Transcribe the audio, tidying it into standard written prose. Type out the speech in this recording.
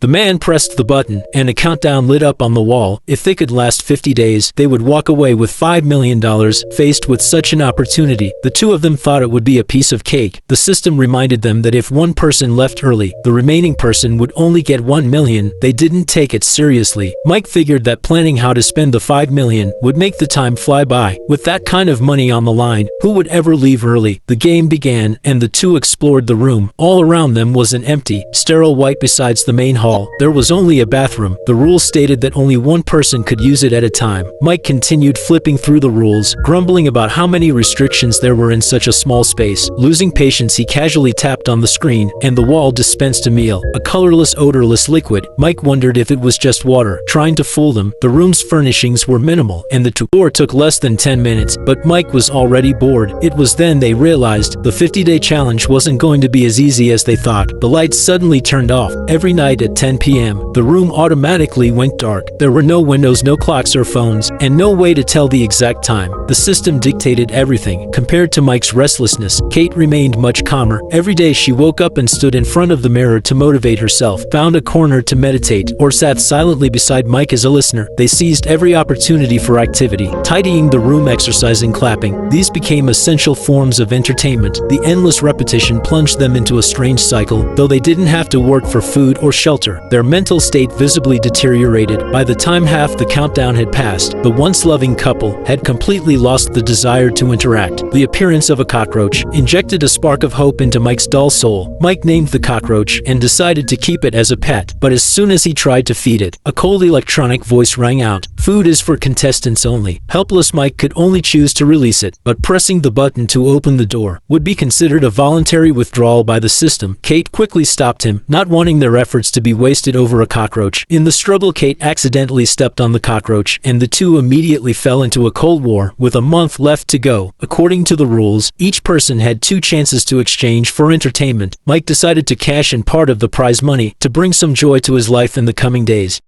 The man pressed the button, and a countdown lit up on the wall. If they could last 50 days, they would walk away with $5 million. Faced with such an opportunity, the two of them thought it would be a piece of cake. The system reminded them that if one person left early, the remaining person would only get $1 million. They didn't take it seriously. Mike figured that planning how to spend the $5 million would make the time fly by. With that kind of money on the line, who would ever leave early? The game began, and the two explored the room. All around them was an empty, sterile white. Besides the main hall, there was only a bathroom. The rules stated that only one person could use it at a time. Mike continued flipping through the rules, grumbling about how many restrictions there were in such a small space. Losing patience, he casually tapped on the screen, and the wall dispensed a meal, a colorless, odorless liquid. Mike wondered if it was just water, trying to fool them. The room's furnishings were minimal, and the tour took less than 10 minutes, but Mike was already bored. It was then they realized the 50-day challenge wasn't going to be as easy as they thought. The lights suddenly turned off. Every night at 10 p.m., the room automatically went dark. There were no windows, no clocks or phones, and no way to tell the exact time. The system dictated everything. Compared to Mike's restlessness, Kate remained much calmer. Every day she woke up and stood in front of the mirror to motivate herself, found a corner to meditate, or sat silently beside Mike as a listener. They seized every opportunity for activity, tidying the room, exercising, clapping. These became essential forms of entertainment. The endless repetition plunged them into a strange cycle. Though they didn't have to work for food or shelter, their mental state visibly deteriorated. By the time half the countdown had passed, the once loving couple had completely lost the desire to interact. The appearance of a cockroach injected a spark of hope into Mike's dull soul. Mike named the cockroach and decided to keep it as a pet. But as soon as he tried to feed it, a cold electronic voice rang out. "Food is for contestants only." Helpless Mike could only choose to release it, but pressing the button to open the door would be considered a voluntary withdrawal by the system. Kate quickly stopped him, not wanting their efforts to be wasted over a cockroach. In the struggle, Kate accidentally stepped on the cockroach, and the two immediately fell into a cold war. With a month left to go, according to the rules, each person had 2 chances to exchange for entertainment. Mike decided to cash in part of the prize money to bring some joy to his life in the coming days.